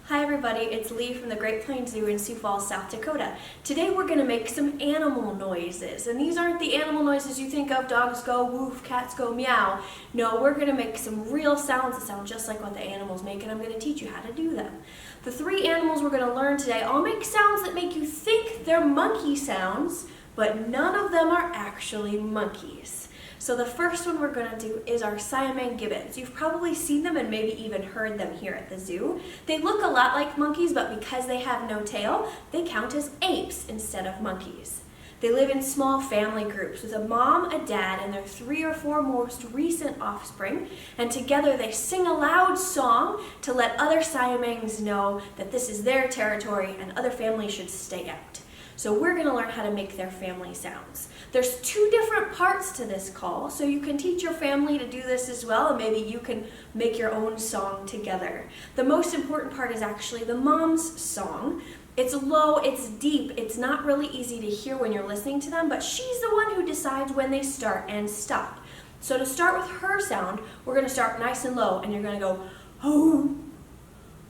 Hi everybody, it's Lee from the Great Plains Zoo in Sioux Falls, South Dakota. Today we're going to make some animal noises, and these aren't the animal noises you think of, dogs go woof, cats go meow. No, we're going to make some real sounds that sound just like what the animals make, and I'm going to teach you how to do them. The three animals we're going to learn today all make sounds that make you think they're monkey sounds, but none of them are actually monkeys. So the first one we're going to do is our Siamang gibbons. You've probably seen them and maybe even heard them here at the zoo. They look a lot like monkeys, but because they have no tail, they count as apes instead of monkeys. They live in small family groups with a mom, a dad, and their 3 or 4 most recent offspring, and together they sing a loud song to let other Siamangs know that this is their territory and other families should stay out. So we're going to learn how to make their family sounds. There's 2 different parts to this call, so you can teach your family to do this as well, and maybe you can make your own song together. The most important part is actually the mom's song. It's low, it's deep, it's not really easy to hear when you're listening to them, but she's the one who decides when they start and stop. So to start with her sound, we're going to start nice and low, and you're going to go, ho,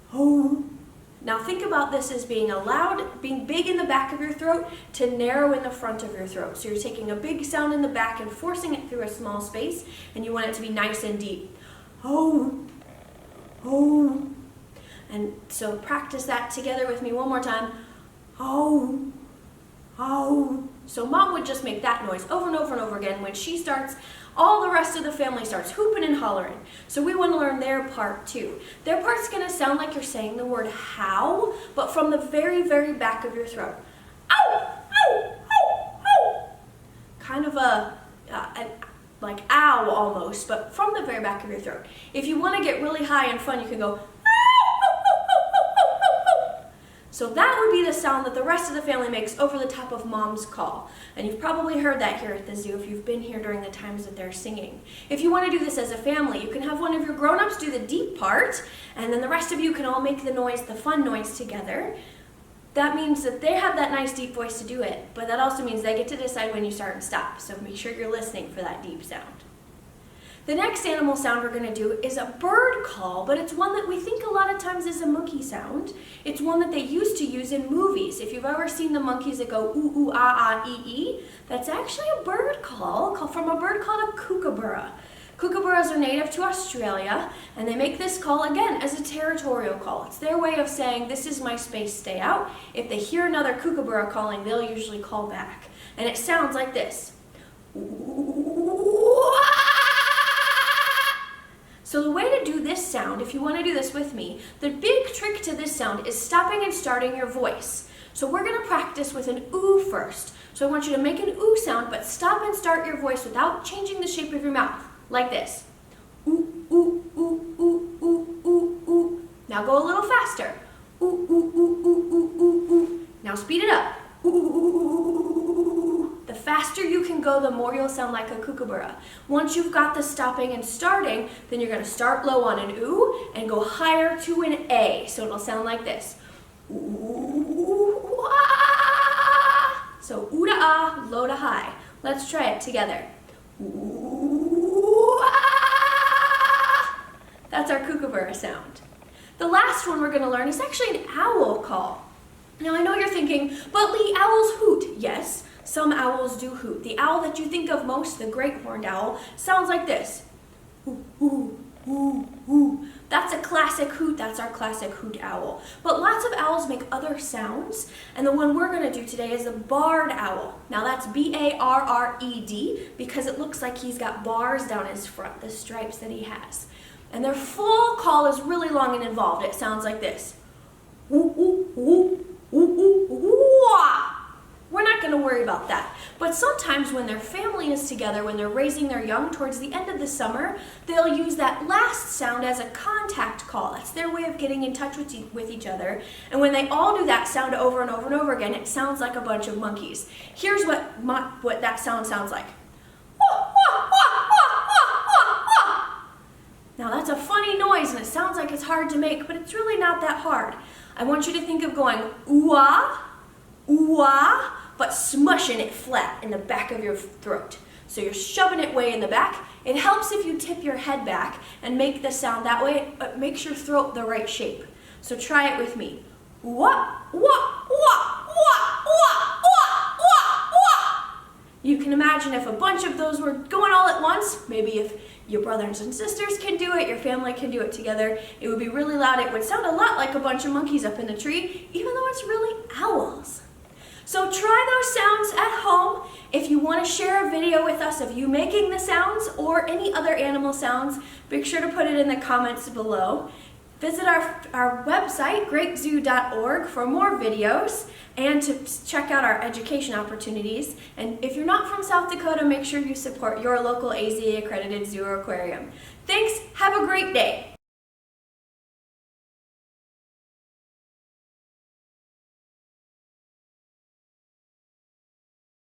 ho. Now think about this as being being big in the back of your throat to narrow in the front of your throat. So you're taking a big sound in the back and forcing it through a small space, and you want it to be nice and deep. Ho, ho. And so practice that together with me one more time. Ho, ho. So mom would just make that noise over and over and over again. When she starts, all the rest of the family starts hooping and hollering. So we want to learn their part too. Their part's going to sound like you're saying the word how, but from the very, very back of your throat. Ow, ow, ow, ow. Kind of like ow almost, but from the very back of your throat. If you want to get really high and fun, you can go. So that would be the sound that the rest of the family makes over the top of mom's call. And you've probably heard that here at the zoo if you've been here during the times that they're singing. If you want to do this as a family, you can have one of your grown-ups do the deep part, and then the rest of you can all make the noise, the fun noise together. That means that they have that nice deep voice to do it, but that also means they get to decide when you start and stop. So make sure you're listening for that deep sound. The next animal sound we're going to do is a bird call, but it's one that we think a lot of times is a monkey sound. It's one that they used to use in movies. If you've ever seen the monkeys that go ooh, ooh, ah, ah, ee, that's actually a bird call from a bird called a kookaburra. Kookaburras are native to Australia, and they make this call again as a territorial call. It's their way of saying, this is my space, stay out. If they hear another kookaburra calling, they'll usually call back. And it sounds like this. So the way to do this sound, if you want to do this with me, the big trick to this sound is stopping and starting your voice. So we're going to practice with an ooh first. So I want you to make an ooh sound, but stop and start your voice without changing the shape of your mouth, like this. Ooh, ooh, ooh, ooh, ooh, ooh, ooh. Now go a little faster. Ooh, ooh, ooh, ooh, ooh, ooh, ooh. Now speed it up. Ooh, ooh, ooh, ooh. The faster you can go, the more you'll sound like a kookaburra. Once you've got the stopping and starting, then you're going to start low on an ooh and go higher to an A. So it'll sound like this. Ooh, ah. So ooh to ah, low to high. Let's try it together. Ooh, ah. That's our kookaburra sound. The last one we're going to learn is actually an owl call. Now I know you're thinking, but Lee, owls hoot. Yes, some owls do hoot. The owl that you think of most, the great horned owl, sounds like this. Ooh, ooh, ooh, ooh. That's a classic hoot. That's our classic hoot owl. But lots of owls make other sounds, and the one we're going to do today is a barred owl. Now that's B-A-R-R-E-D because it looks like he's got bars down his front, the stripes that he has. And their full call is really long and involved. It sounds like this. Ooh, ooh, ooh. Ooh, ooh, ooh, ah. We're not going to worry about that. But sometimes when their family is together, when they're raising their young towards the end of the summer, they'll use that last sound as a contact call. That's their way of getting in touch with each other. And when they all do that sound over and over and over again, it sounds like a bunch of monkeys. Here's what that sound sounds like. Now that's a funny noise and it sounds like it's hard to make, but it's really not that hard. I want you to think of going ooh-ah, ooh-ah, but smushing it flat in the back of your throat. So you're shoving it way in the back. It helps if you tip your head back and make the sound that way. It makes your throat the right shape. So try it with me. Wah, wah, wah, wah, wah, wah, wah, wah. You can imagine if a bunch of those were going all at once, maybe if your brothers and sisters can do it, your family can do it together, it would be really loud. It would sound a lot like a bunch of monkeys up in the tree, even though it's really owls. So try those sounds at home. If you want to share a video with us of you making the sounds or any other animal sounds, make sure to put it in the comments below. Visit our website, grapezoo.org, for more videos and to check out our education opportunities. And if you're not from South Dakota, make sure you support your local AZA accredited zoo or aquarium. Thanks, have a great day.